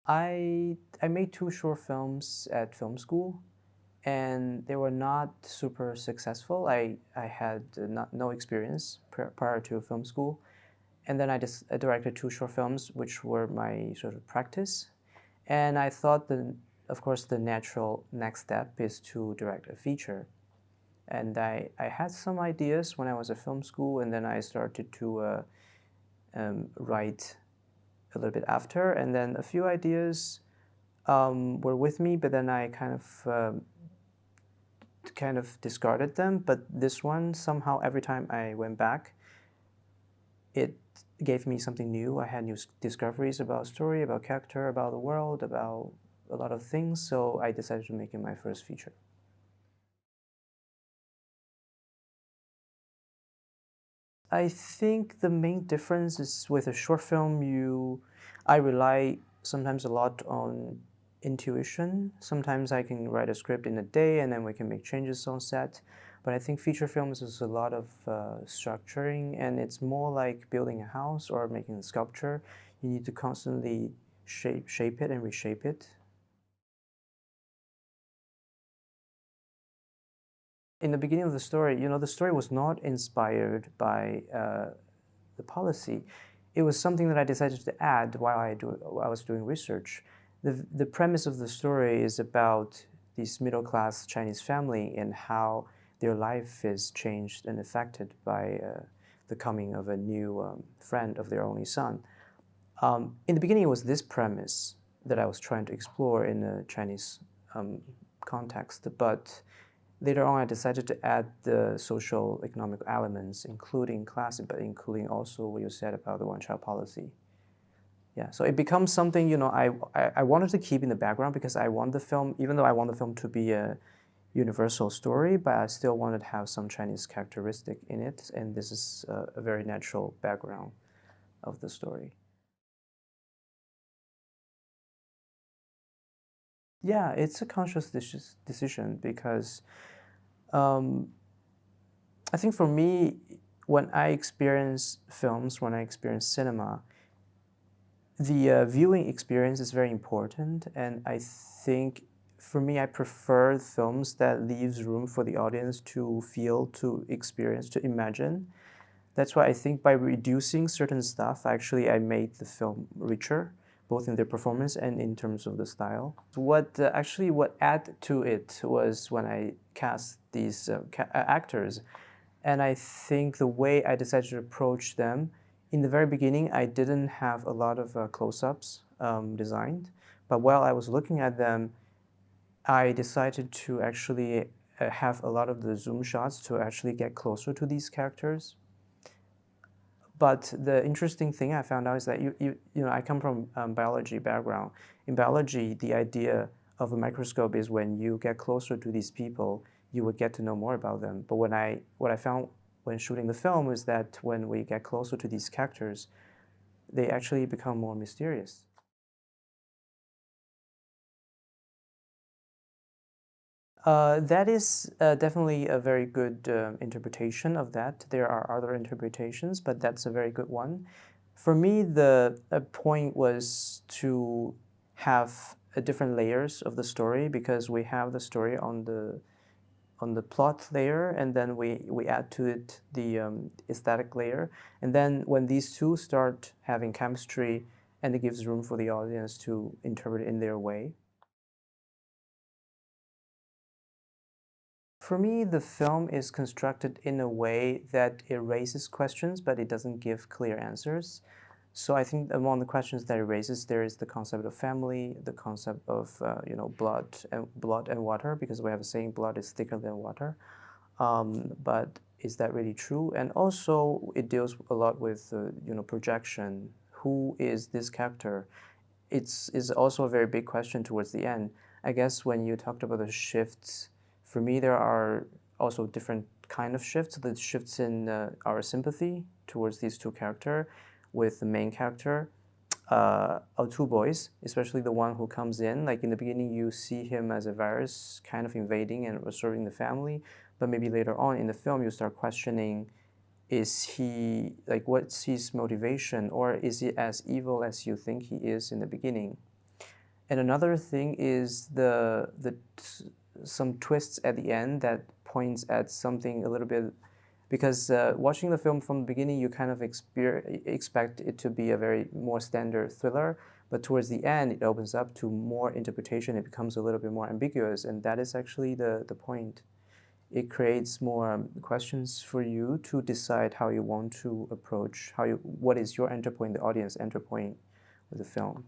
I made two short films at film school, and they were not super successful. I had no experience prior to film school, and then I just directed two short films, which were my sort of practice. And I thought that, of course, the natural next step is to direct a feature. And I had some ideas when I was at film school, and then I started to write a little bit after, and then a few ideas were with me, but then I kind of discarded them. But this one, somehow, every time I went back, it gave me something new. I had new discoveries about story, about character, about the world, about a lot of things. So I decided to make it my first feature. I think the main difference is with a short film, I rely sometimes a lot on intuition. Sometimes I can write a script in a day and then we can make changes on set. But I think feature films is a lot of structuring, and it's more like building a house or making a sculpture. You need to constantly shape it and reshape it. In the beginning of the story, the story was not inspired by the policy. It was something that I decided to add while I was doing research. The premise of the story is about this middle-class Chinese family and how their life is changed and affected by the coming of a new friend of their only son. In the beginning, it was this premise that I was trying to explore in a Chinese context, but later on, I decided to add the social economic elements, including class, but including also what you said about the one-child policy. Yeah, so it becomes something, I wanted to keep in the background because I want the film, even though I want the film to be a universal story, but I still wanted to have some Chinese characteristic in it, and this is a very natural background of the story. Yeah, it's a conscious decision because I think for me, when I experience films, when I experience cinema, the viewing experience is very important, and I think for me, I prefer films that leaves room for the audience to feel, to experience, to imagine. That's why I think by reducing certain stuff, actually, I made the film richer, both in their performance and in terms of the style. What added to it was when I cast these actors, and I think the way I decided to approach them, in the very beginning, I didn't have a lot of close-ups designed, but while I was looking at them, I decided to actually have a lot of the zoom shots to actually get closer to these characters. But the interesting thing I found out is that I come from biology background. In biology, the idea of a microscope is when you get closer to these people, you would get to know more about them. But what I found when shooting the film is that when we get closer to these characters, they actually become more mysterious. That is definitely a very good interpretation of that. There are other interpretations, but that's a very good one. For me, the point was to have different layers of the story, because we have the story on the plot layer, and then we add to it the aesthetic layer. And then when these two start having chemistry, and it gives room for the audience to interpret it in their way. For me, the film is constructed in a way that it raises questions, but it doesn't give clear answers. So I think among the questions that it raises, there is the concept of family, the concept of blood and water, because we have a saying, blood is thicker than water. But is that really true? And also, it deals a lot with projection. Who is this character? It's also a very big question towards the end. I guess when you talked about the shifts, for me, there are also different kind of shifts. The shifts in our sympathy towards these two characters, with the main character, our two boys, especially the one who comes in. Like in the beginning, you see him as a virus kind of invading and restoring the family, but maybe later on in the film, you start questioning, is he, what's his motivation, or is he as evil as you think he is in the beginning? And another thing is some twists at the end that points at something a little bit, because watching the film from the beginning, you kind of expect it to be a very more standard thriller, but towards the end, it opens up to more interpretation. It becomes a little bit more ambiguous, and that is actually the point. It creates more questions for you to decide how you want to approach, what is your entry point, the audience entry point with the film.